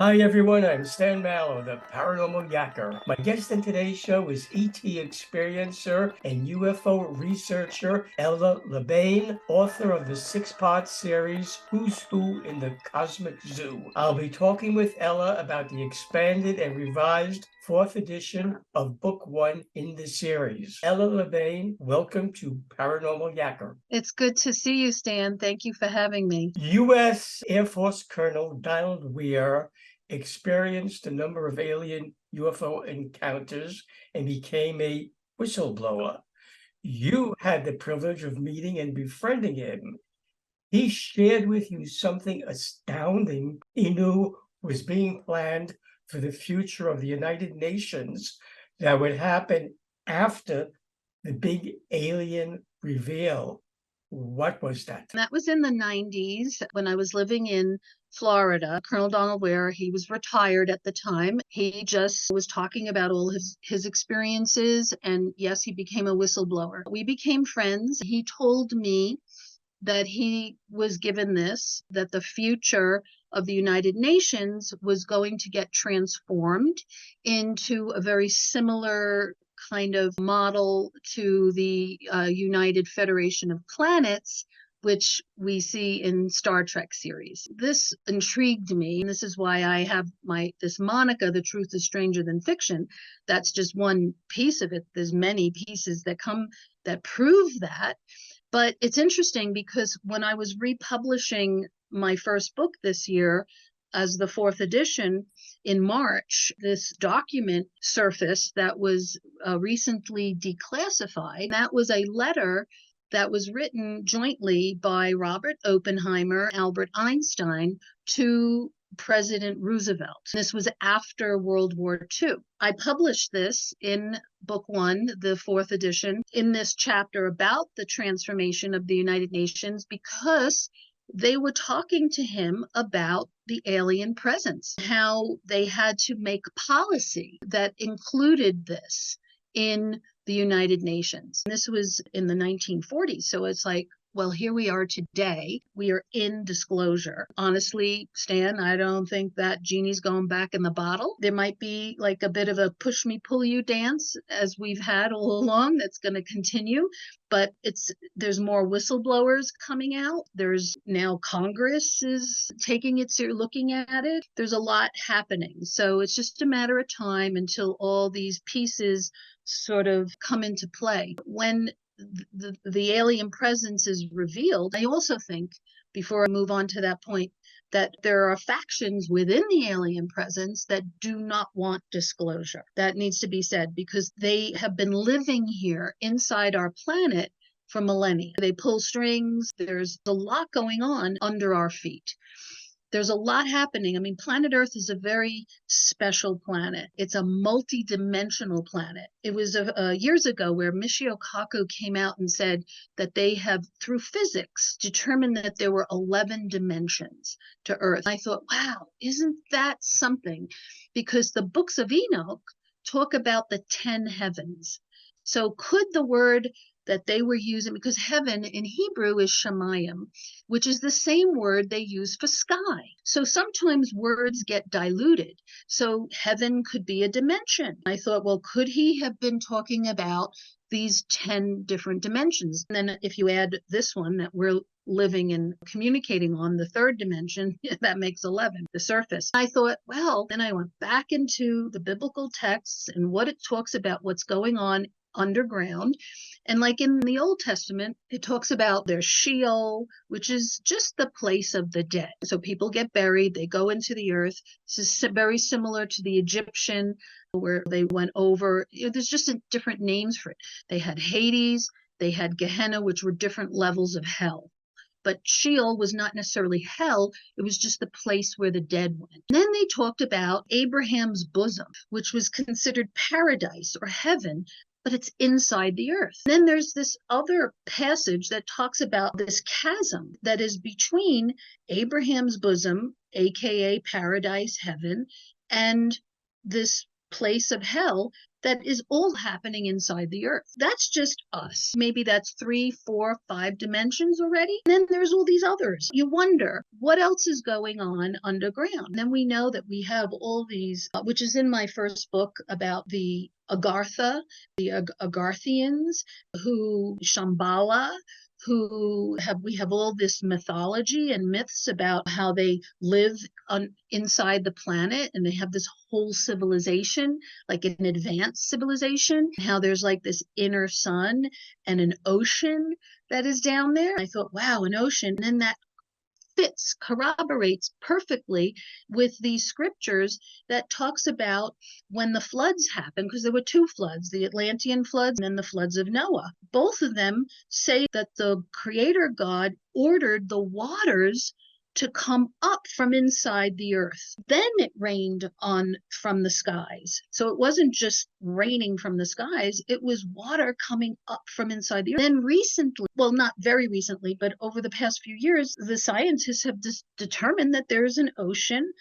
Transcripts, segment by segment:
Hi everyone, I'm Stan Mallow, the Paranormal Yakker. My guest in today's show is ET experiencer and UFO researcher Ella Labane, author of the six-part series Who's Who in the Cosmic Zoo. I'll be talking with Ella about the expanded and revised fourth edition of Book One in the series. Ella Labane, welcome to Paranormal Yakker. It's good to see you, Stan. Thank you for having me. U.S. Air Force Colonel Donald Weir experienced a number of alien UFO encounters and became a whistleblower. You had the privilege of meeting and befriending him. He shared with you something astounding he knew was being planned for the future of the United Nations that would happen after the big alien reveal. What was that? That was in the 90s when I was living in Florida. Colonel Donald Ware, he was retired at the time. He just was talking about all his experiences. And yes, he became a whistleblower. We became friends. He told me that he was given this, that the future of the United Nations was going to get transformed into a very similar kind of model to the United Federation of Planets, which we see in Star Trek series. This intrigued me, and this is why I have this moniker, "The Truth is Stranger Than Fiction." That's just one piece of it. There's many pieces that prove that. But it's interesting because when I was republishing my first book this year as the fourth edition in March, this document surfaced that was recently declassified. That was a letter that was written jointly by Robert Oppenheimer, Albert Einstein to President Roosevelt. This was after World War II. I published this in Book One, the fourth edition, in this chapter about the transformation of the United Nations because they were talking to him about the alien presence, how they had to make policy that included this in the United Nations. And this was in the 1940s. So it's like, well, here we are today. We are in disclosure. Honestly, Stan, I don't think that genie's going back in the bottle. There might be like a bit of a push me, pull you dance as we've had all along that's going to continue. But there's more whistleblowers coming out. There's now Congress is taking it, looking at it. There's a lot happening. So it's just a matter of time until all these pieces sort of come into play. When the alien presence is revealed, I also think, before I move on to that point, that there are factions within the alien presence that do not want disclosure. That needs to be said because they have been living here inside our planet for millennia. They pull strings. There's a lot going on under our feet. There's a lot happening. I mean, planet Earth is a very special planet. It's a multi-dimensional planet. It was years ago where Michio Kaku came out and said that they have, through physics, determined that there were 11 dimensions to Earth. I thought, wow, isn't that something? Because the books of Enoch talk about the 10 heavens. So could the word that they were using, because heaven in Hebrew is Shemayim, which is the same word they use for sky. So sometimes words get diluted. So heaven could be a dimension. I thought, well, could he have been talking about these 10 different dimensions? And then if you add this one that we're living and communicating on, the third dimension, that makes 11, the surface. I thought, well, then I went back into the biblical texts and what it talks about, what's going on underground. And like in the Old Testament, it talks about their Sheol, which is just the place of the dead. So people get buried, they go into the earth. This is very similar to the Egyptian, where they went over. There's just different names for it. They had Hades, they had Gehenna, which were different levels of hell. But Sheol was not necessarily hell, it was just the place where the dead went. And then they talked about Abraham's bosom, which was considered paradise or heaven, but it's inside the earth. And then there's this other passage that talks about this chasm that is between Abraham's bosom, aka paradise, heaven, and this place of hell that is all happening inside the earth. That's just us. Maybe that's 3, 4, 5 dimensions already. And then there's all these others. You wonder what else is going on underground. And then we know that we have all these, which is in my first book about the Agartha, the Agarthians, Shambhala, we have all this mythology and myths about how they live inside the planet, and they have this whole civilization, like an advanced civilization, how there's like this inner sun and an ocean that is down there. I thought, wow, an ocean. And then that corroborates perfectly with these scriptures that talks about when the floods happened, because there were 2 floods, the Atlantean floods and then the floods of Noah. Both of them say that the Creator God ordered the waters to come up from inside the earth. Then it rained from the skies. So it wasn't just raining from the skies, it was water coming up from inside the earth. Then recently, well, not very recently, but over the past few years, the scientists have determined that there's an ocean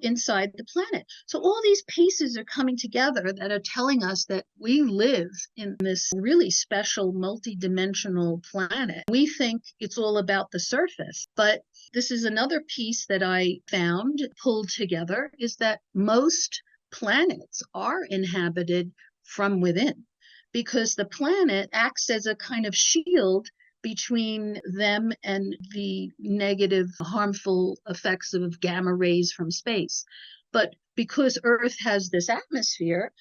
inside the planet. So all these pieces are coming together that are telling us that we live in this really special multi-dimensional planet. We think it's all about the surface, but this is another piece that I found pulled together, is that most planets are inhabited from within, because the planet acts as a kind of shield between them and the negative, harmful effects of gamma rays from space. But because Earth has this atmosphere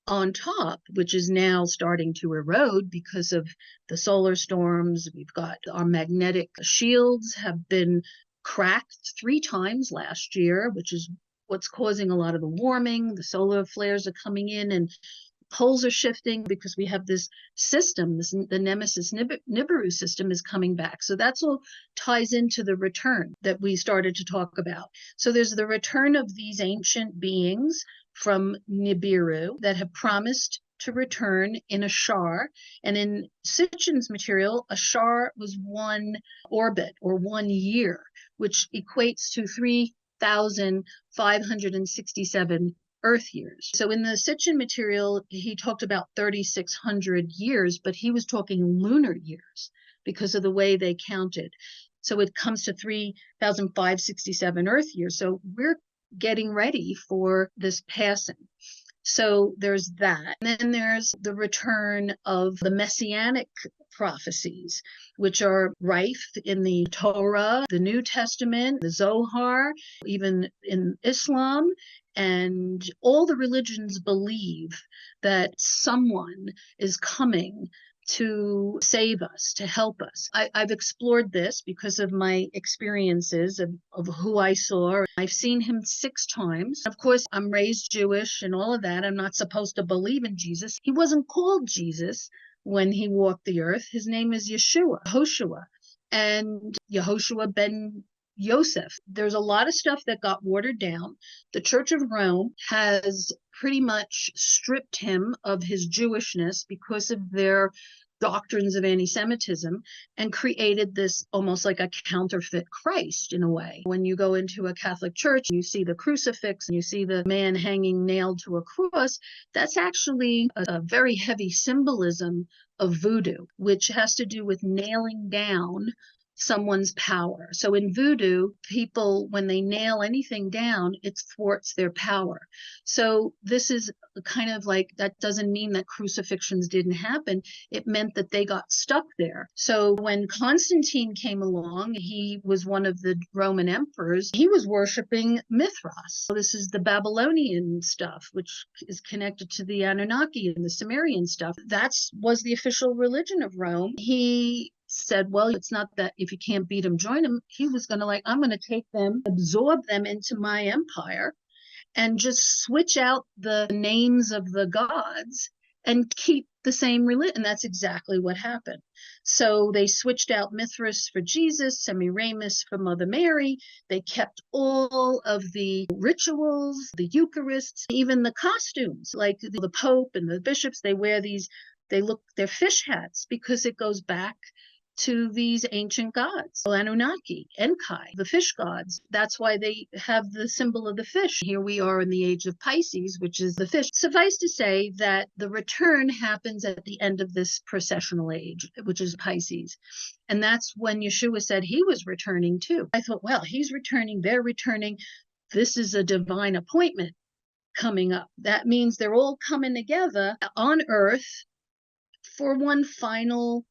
on top, which is now starting to erode because of the solar storms, we've got our magnetic shields have been cracked 3 times last year, which is what's causing a lot of the warming. The solar flares are coming in and poles are shifting because we have this system, the Nemesis Nibiru system is coming back. So that's all ties into the return that we started to talk about. So there's the return of these ancient beings from Nibiru that have promised to return in a shar. And in Sitchin's material, a shar was 1 orbit or 1 year, which equates to 3,567 Earth years. So in the Sitchin material, he talked about 3,600 years, but he was talking lunar years because of the way they counted. So it comes to 3,567 Earth years. So we're getting ready for this passing. So there's that. And then there's the return of the messianic prophecies, which are rife in the Torah, the New Testament, the Zohar, even in Islam. And all the religions believe that someone is coming to save us, to help us. I've explored this because of my experiences of who I saw. I've seen him 6 times. Of course, I'm raised Jewish and all of that. I'm not supposed to believe in Jesus. He wasn't called Jesus when he walked the earth. His name is Yeshua, Hoshua, and Yehoshua ben Yosef. There's a lot of stuff that got watered down. The Church of Rome has pretty much stripped him of his Jewishness because of their doctrines of anti-Semitism and created this almost like a counterfeit Christ in a way. When you go into a Catholic church, you see the crucifix and you see the man hanging nailed to a cross. That's actually a very heavy symbolism of voodoo, which has to do with nailing down someone's power. So in voodoo, people, when they nail anything down, it thwarts their power. So this is kind of like, that doesn't mean that crucifixions didn't happen. It meant that they got stuck there. So when Constantine came along, he was one of the Roman emperors. He was worshiping Mithras. So this is the Babylonian stuff, which is connected to the Anunnaki and the Sumerian stuff. That was the official religion of Rome. He said, well, it's not that if you can't beat them, join them. He was going to I'm going to take them, absorb them into my empire and just switch out the names of the gods and keep the same religion. And that's exactly what happened. So they switched out Mithras for Jesus, Semiramis for Mother Mary. They kept all of the rituals, the Eucharists, even the costumes, like the Pope and the bishops. They wear they're fish hats because it goes back to these ancient gods, Anunnaki, Enkai, the fish gods. That's why they have the symbol of the fish. Here we are in the age of Pisces, which is the fish. Suffice to say that the return happens at the end of this processional age, which is Pisces. And that's when Yeshua said he was returning too. I thought, well, he's returning, they're returning. This is a divine appointment coming up. That means they're all coming together on Earth for one final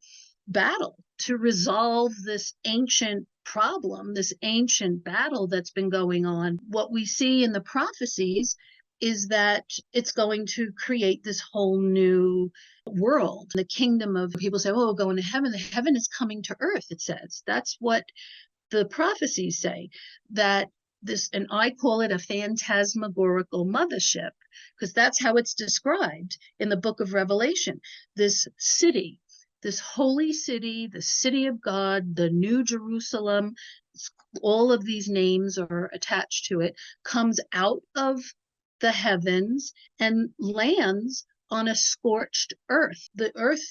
battle to resolve this ancient problem, this ancient battle that's been going on. What we see in the prophecies is that it's going to create this whole new world. The kingdom of people say, oh, going to heaven. The heaven is coming to earth, it says. That's what the prophecies say, that this, and I call it a phantasmagorical mothership, because that's how it's described in the book of Revelation. This city, this holy city, the city of God, the New Jerusalem, all of these names are attached to it, comes out of the heavens and lands on a scorched earth. The earth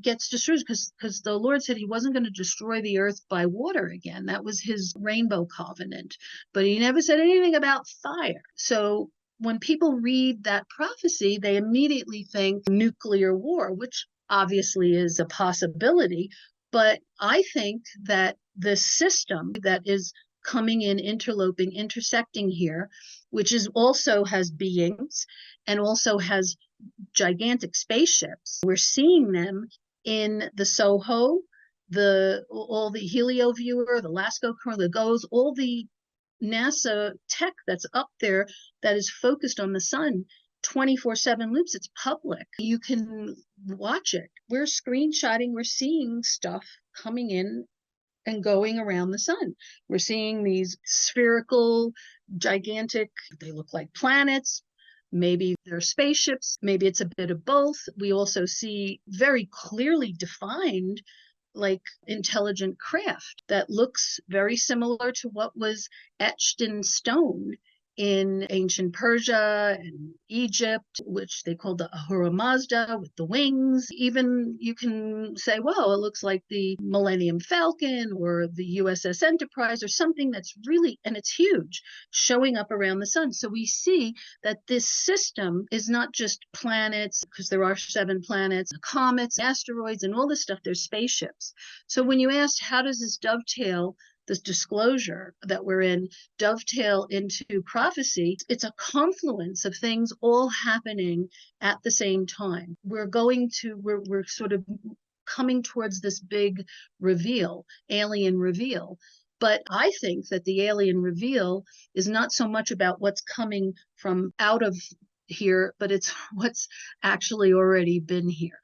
gets destroyed because the Lord said he wasn't going to destroy the earth by water again. That was his rainbow covenant. But he never said anything about fire. So when people read that prophecy, they immediately think nuclear war, which obviously is a possibility. But I think that the system that is coming in, interloping, intersecting here, which is also has beings and also has gigantic spaceships. We're seeing them in the SOHO, all the Helio viewer, the LASCO, the GOES, all the NASA tech that's up there that is focused on the sun. 24/7 loops. It's public. You can watch it. We're screenshotting. We're seeing stuff coming in and going around the sun. We're seeing these spherical, gigantic, they look like planets. Maybe they're spaceships. Maybe it's a bit of both. We also see very clearly defined, like, intelligent craft that looks very similar to what was etched in stone in ancient Persia and Egypt, which they called the Ahura Mazda with the wings. Even you can say, well, it looks like the Millennium Falcon or the USS Enterprise or something that's really, and it's huge, showing up around the sun. So we see that this system is not just planets, because there are 7 planets, comets, asteroids, and all this stuff. There's spaceships. So when you asked, how does this dovetail, this disclosure that we're in, dovetail into prophecy, it's a confluence of things all happening at the same time. We're sort of coming towards this big reveal, alien reveal. But I think that the alien reveal is not so much about what's coming from out of here, but it's what's actually already been here.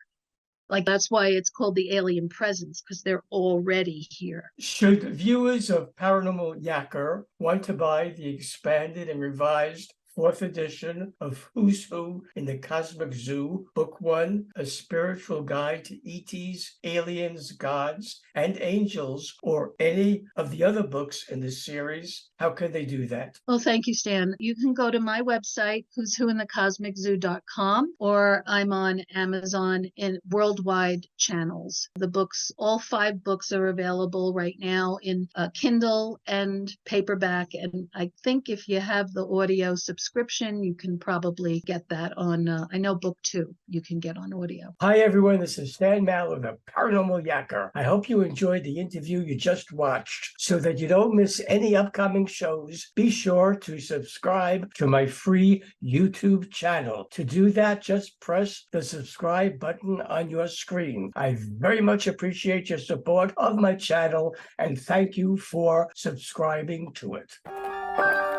Like, that's why it's called the alien presence, because they're already here. Should viewers of Paranormal Yacker want to buy the expanded and revised 4th edition of Who's Who in the Cosmic Zoo, Book 1, A Spiritual Guide to ETs, Aliens, Gods, and Angels, or any of the other books in this series, how can they do that? Well, thank you, Stan. You can go to my website, who's who in the cosmiczoo.com, or I'm on Amazon in worldwide channels. The books, all 5 books are available right now in Kindle and paperback. And I think if you have the audio subscription, you can probably get that on, I know book 2 you can get on audio. Hi, everyone. This is Stan Maller, the Paranormal Yacker. I hope you enjoyed the interview you just watched. So that you don't miss any upcoming shows, be sure to subscribe to my free YouTube channel. To do that, just press the subscribe button on your screen. I very much appreciate your support of my channel, and thank you for subscribing to it.